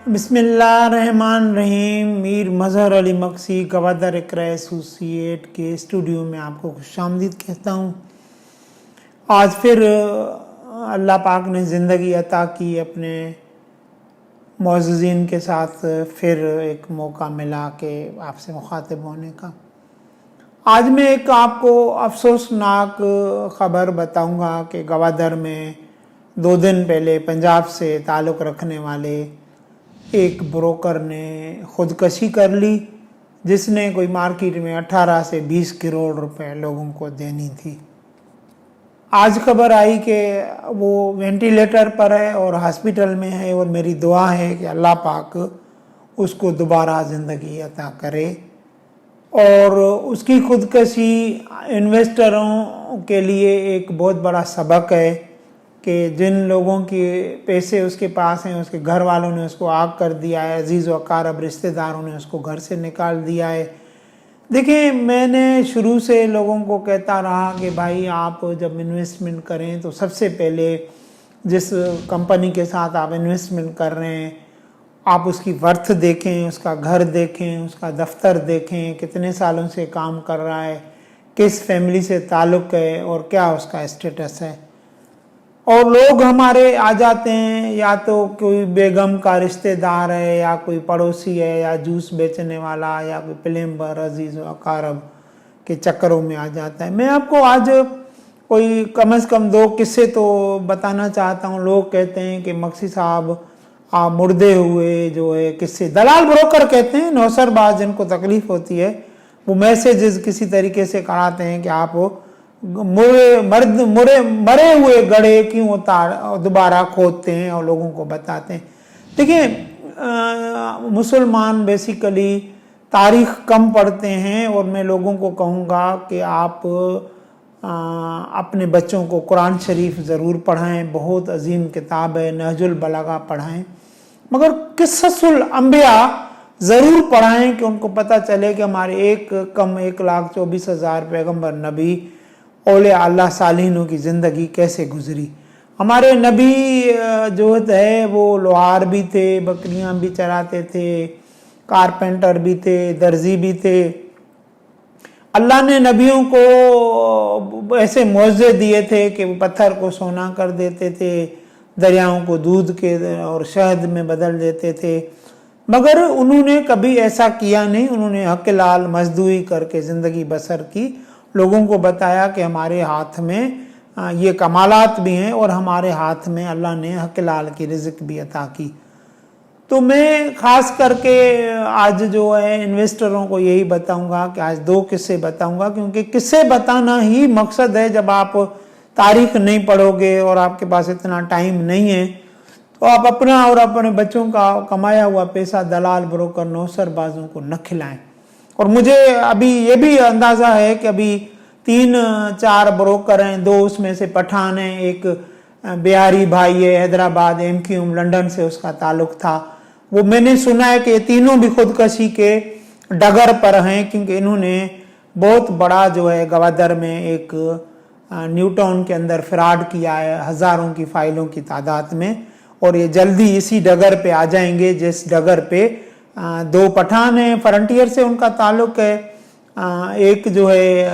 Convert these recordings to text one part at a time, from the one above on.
बिस्मिल्लाहिर्रहमानिर्रहीम। मीर मजहर अली मक्सी गवादर इकरा एसोसिएट के स्टूडियो में आपको खुशामदीद कहता हूँ। आज फिर अल्लाह पाक ने ज़िंदगी अता की, अपने मौज़ूज़ीन के साथ फिर एक मौका मिला कि आपसे मुखातिब होने का। आज मैं एक आपको अफसोसनाक ख़बर बताऊंगा कि गवादर में 2 दिन पहले पंजाब से ताल्लुक़ रखने वाले एक ब्रोकर ने ख़ुदकशी कर ली, जिसने कोई मार्केट में 18 से 20 करोड़ रुपए लोगों को देनी थी। आज खबर आई कि वो वेंटिलेटर पर है और हॉस्पिटल में है, और मेरी दुआ है कि अल्लाह पाक उसको दोबारा ज़िंदगी अता करे। और उसकी ख़ुदकशी इन्वेस्टरों के लिए एक बहुत बड़ा सबक है कि जिन लोगों के पैसे उसके पास हैं, उसके घर वालों ने उसको आग कर दिया है, अजीज़ व अकारब रिश्तेदारों ने उसको घर से निकाल दिया है। देखिए, मैंने शुरू से लोगों को कहता रहा कि भाई आप जब इन्वेस्टमेंट करें तो सबसे पहले जिस कंपनी के साथ आप इन्वेस्टमेंट कर रहे हैं आप उसकी वर्थ देखें, उसका घर देखें, उसका दफ्तर देखें, कितने सालों से काम कर रहा है, किस फैमिली से ताल्लुक़ है और क्या उसका स्टेटस है। और लोग हमारे आ जाते हैं, या तो कोई बेगम का रिश्तेदार है, या कोई पड़ोसी है, या जूस बेचने वाला, या कोई प्लेम्बर अजीज़ व अकारब के चक्करों में आ जाता है। मैं आपको आज कोई कम से कम 2 किस्से तो बताना चाहता हूँ। लोग कहते हैं कि मक्सी साहब आप मुर्दे हुए जो है किस्से, दलाल ब्रोकर कहते हैं, नौसरबाज जिनको तकलीफ़ होती है, वो मैसेजेस किसी तरीके से कराते हैं कि आप मरे हुए गड़े क्यों दोबारा खोदते हैं और लोगों को बताते हैं। देखिए, मुसलमान बेसिकली तारीख़ कम पढ़ते हैं, और मैं लोगों को कहूँगा कि आप अपने बच्चों को कुरान शरीफ ज़रूर पढ़ाएं। बहुत अजीम किताब है, नहजुल बलागा पढ़ाएं, मगर किस्सुल अंबिया ज़रूर पढ़ाएं कि उनको पता चले कि हमारे 1,24,000 पैगम्बर नबी औलिया अल्लाह सालिहीनों की ज़िंदगी कैसे गुजरी। हमारे नबी जो है वो लोहार भी थे, बकरियां भी चराते थे, कारपेंटर भी थे, दर्जी भी थे। अल्लाह ने नबियों को ऐसे मुआवजे दिए थे कि वो पत्थर को सोना कर देते थे, दरियाओं को दूध के और शहद में बदल देते थे, मगर उन्होंने कभी ऐसा किया नहीं। उन्होंने हक लाल मजदूरी करके ज़िंदगी बसर की, लोगों को बताया कि हमारे हाथ में ये कमालात भी हैं और हमारे हाथ में अल्लाह ने हक लाल की रिज़्क भी अता की। तो मैं ख़ास करके आज जो है इन्वेस्टरों को यही बताऊंगा कि आज 2 किस्से बताऊंगा, क्योंकि किस्से बताना ही मकसद है। जब आप तारीख़ नहीं पढ़ोगे और आपके पास इतना टाइम नहीं है तो आप अपना और अपने बच्चों का कमाया हुआ पैसा दलाल ब्रोकर नौसरबाजों को न खिलाएं। और मुझे अभी ये भी अंदाज़ा है कि अभी 3-4 ब्रोकर हैं, 2 उसमें से पठान हैं, एक बिहारी भाई है हैदराबाद MQM लंदन से उसका ताल्लुक़ था। वो मैंने सुना है कि ये तीनों भी ख़ुदकशी के डगर पर हैं, क्योंकि इन्होंने बहुत बड़ा जो है गवादर में एक न्यू टाउन के अंदर फ्रॉड किया है, हज़ारों की फ़ाइलों की तादाद में, और ये जल्दी इसी डगर पे आ जाएंगे जिस डगर पे 2 पठान हैं, फ्रंटियर से उनका ताल्लुक़ है, एक जो है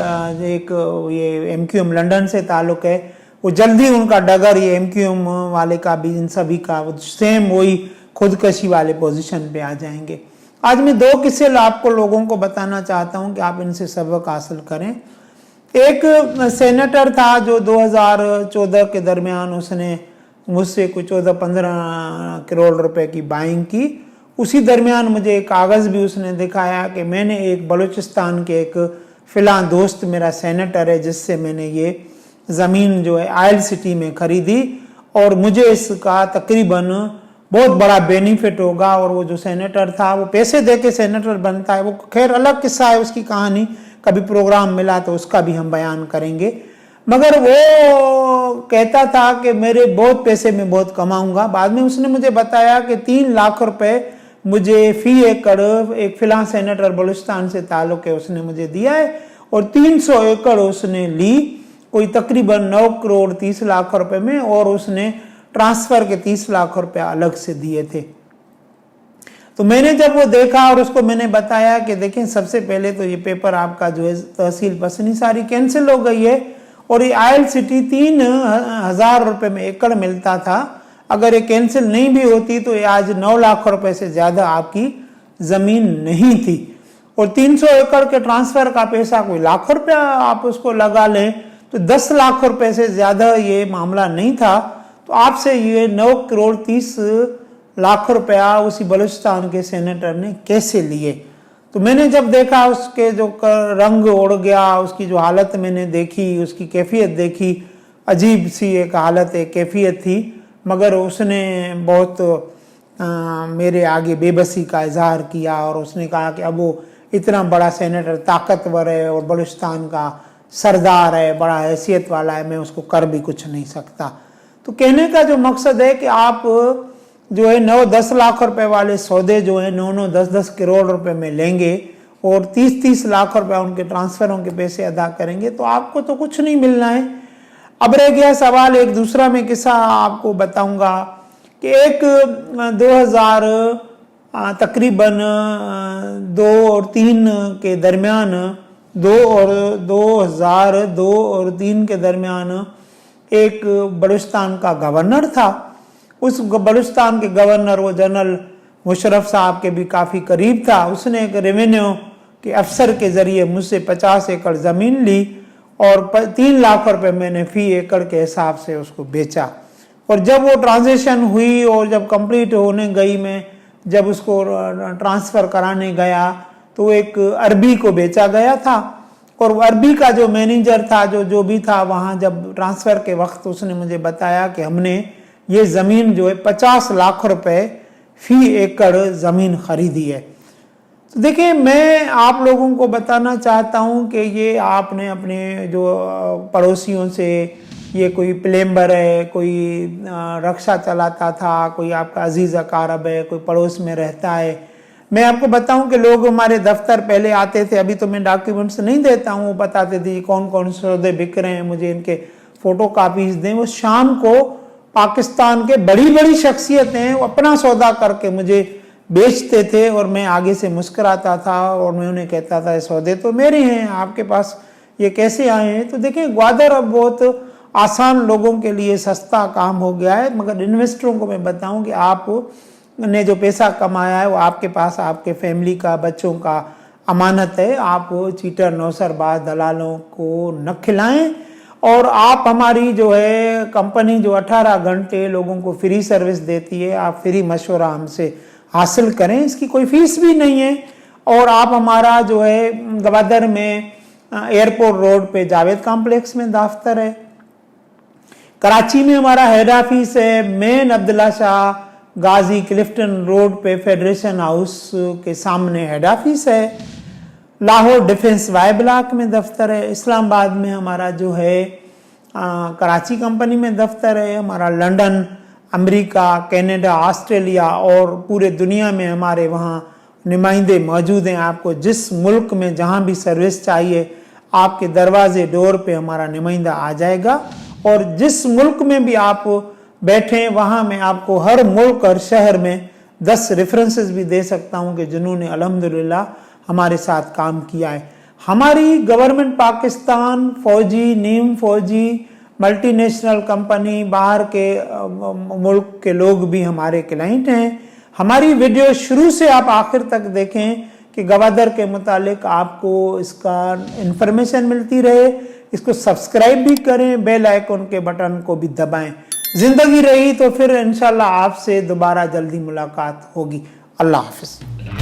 एक ये MQM लंदन से ताल्लुक़ है। वो जल्दी उनका डगर ये MQM वाले का भी, इन सभी का सेम वही खुदकशी वाले पोजीशन पे आ जाएंगे। आज मैं 2 किस्से आपको लोगों को बताना चाहता हूं कि आप इनसे सबक हासिल करें। एक सेनेटर था जो 2014 के दरमियान उसने मुझसे कुछ 14-15 करोड़ रुपए की बाइंग की। उसी दरमियान मुझे एक कागज़ भी उसने दिखाया कि मैंने एक बलूचिस्तान के एक फ़िलहाल दोस्त मेरा सेनेटर है, जिससे मैंने ये ज़मीन जो है आयल सिटी में ख़रीदी, और मुझे इसका तकरीबन बहुत बड़ा बेनिफिट होगा। और वो जो सेनेटर था वो पैसे दे के सेनेटर बनता है, वो खैर अलग किस्सा है, उसकी कहानी कभी प्रोग्राम मिला तो उसका भी हम बयान करेंगे। मगर वो कहता था कि मेरे बहुत पैसे में बहुत कमाऊंगा। बाद में उसने मुझे बताया कि 3 लाख रुपए मुझे फी एकड़, एक फ़िलहाल सेनेटर बलूचिस्तान से ताल्लुक़ है, उसने मुझे दिया है, और 300 एकड़ उसने ली, कोई तकरीबन 9 करोड़ 30 लाख रुपए में, और उसने ट्रांसफ़र के 30 लाख रुपए अलग से दिए थे। तो मैंने जब वो देखा और उसको मैंने बताया कि देखें सबसे पहले तो ये पेपर आपका जो है तहसील पसनी सारी कैंसिल हो गई है और ये आयल सिटी 3,000 रुपये में एकड़ मिलता था, अगर ये कैंसिल नहीं भी होती तो ये आज 9 लाख रुपए से ज़्यादा आपकी ज़मीन नहीं थी और 300 एकड़ के ट्रांसफ़र का पैसा कोई लाखों रुपया आप उसको लगा लें तो 10 लाख रुपए से ज़्यादा ये मामला नहीं था। तो आपसे ये 9 करोड़ 30 लाख रुपया उसी बलूचिस्तान के सेनेटर ने कैसे लिए। तो मैंने जब देखा उसके जो रंग उड़ गया, उसकी जो हालत मैंने देखी, उसकी कैफियत देखी, अजीब सी एक हालत एक कैफियत थी, मगर उसने बहुत मेरे आगे बेबसी का इजहार किया और उसने कहा कि अब वो इतना बड़ा सेनेटर ताकतवर है और बलूचिस्तान का सरदार है, बड़ा हैसियत वाला है, मैं उसको कर भी कुछ नहीं सकता। तो कहने का जो मकसद है कि आप जो है 9-10 लाख रुपए वाले सौदे जो है 9-9, 10-10 करोड़ रुपए में लेंगे और 30-30 लाख रुपए उनके ट्रांसफरों के पैसे अदा करेंगे तो आपको तो कुछ नहीं मिलना है। अब रह गया सवाल, एक दूसरा मैं किस्सा आपको बताऊंगा कि एक 2000 तकरीबन 2 और 3 के दरमियान 2002 और 3 के दरमियान एक बलूचिस्तान का गवर्नर था। उस बलूचिस्तान के गवर्नर वो जनरल मुशर्रफ साहब के भी काफ़ी करीब था। उसने एक रेवेन्यू के अफसर के ज़रिए मुझसे 50 एकड़ ज़मीन ली और 3 लाख रुपए मैंने फी एकड़ के हिसाब से उसको बेचा। और जब वो ट्रांजेक्शन हुई और जब कंप्लीट होने गई, मैं जब उसको ट्रांसफ़र कराने गया तो एक अरबी को बेचा गया था और अरबी का जो मैनेजर था जो भी था वहाँ, जब ट्रांसफ़र के वक्त उसने मुझे बताया कि हमने ये ज़मीन जो है 50 लाख रुपए फी एकड़ ज़मीन खरीदी है। तो देखिए, मैं आप लोगों को बताना चाहता हूँ कि ये आपने अपने जो पड़ोसियों से, ये कोई प्लेम्बर है, कोई रक्षा चलाता था, कोई आपका अजीज़ अकारब है, कोई पड़ोस में रहता है। मैं आपको बताऊं कि लोग हमारे दफ्तर पहले आते थे, अभी तो मैं डॉक्यूमेंट्स नहीं देता हूँ, वो बताते थे कौन कौन सौदे बिक रहे हैं, मुझे इनके फ़ोटो कापीज़ दें। वो शाम को पाकिस्तान के बड़ी बड़ी शख्सियतें वो अपना सौदा करके मुझे बेचते थे और मैं आगे से मुस्कुराता था और मैं उन्हें कहता था सौदे तो मेरे हैं, आपके पास ये कैसे आए हैं। तो देखें, ग्वादर अब बहुत आसान लोगों के लिए सस्ता काम हो गया है, मगर इन्वेस्टरों को मैं बताऊं कि आप ने जो पैसा कमाया है वो आपके पास आपके फैमिली का, बच्चों का अमानत है। आप चीटर नौसरबाज दलालों को न खिलाएं और आप हमारी जो है कंपनी जो 18 घंटे लोगों को फ्री सर्विस देती है, आप फ्री मशवरा हमसे हासिल करें, इसकी कोई फीस भी नहीं है। और आप हमारा जो है ग्वादर में एयरपोर्ट रोड पे जावेद कॉम्प्लेक्स में दफ्तर है, कराची में हमारा हेड ऑफिस है, मेन अब्दुल्ला शाह गाजी क्लिफ्टन रोड पे फेडरेशन हाउस के सामने हेड ऑफिस है, लाहौर डिफेंस वाई ब्लॉक में दफ्तर है, इस्लामाबाद में हमारा जो है कराची कंपनी में दफ्तर है, हमारा लंदन, अमेरिका, कनाडा, ऑस्ट्रेलिया और पूरे दुनिया में हमारे वहाँ नुमाइंदे मौजूद हैं। आपको जिस मुल्क में जहाँ भी सर्विस चाहिए आपके दरवाजे डोर पे हमारा नुमाइंदा आ जाएगा और जिस मुल्क में भी आप बैठे वहाँ मैं आपको हर मुल्क और शहर में 10 रेफरेंसेस भी दे सकता हूँ कि जिन्होंने अल्हम्दुलिल्लाह हमारे साथ काम किया है। हमारी गवर्नमेंट पाकिस्तान, फौजी, नीम फौजी, मल्टीनेशनल कंपनी, बाहर के मुल्क के लोग भी हमारे क्लाइंट हैं। हमारी वीडियो शुरू से आप आखिर तक देखें कि ग्वादर के मुतालिक आपको इसका इंफॉर्मेशन मिलती रहे। इसको सब्सक्राइब भी करें, बेल आइकन के बटन को भी दबाएं। जिंदगी रही तो फिर इंशाल्लाह आपसे दोबारा जल्दी मुलाकात होगी। अल्लाह हाफिज।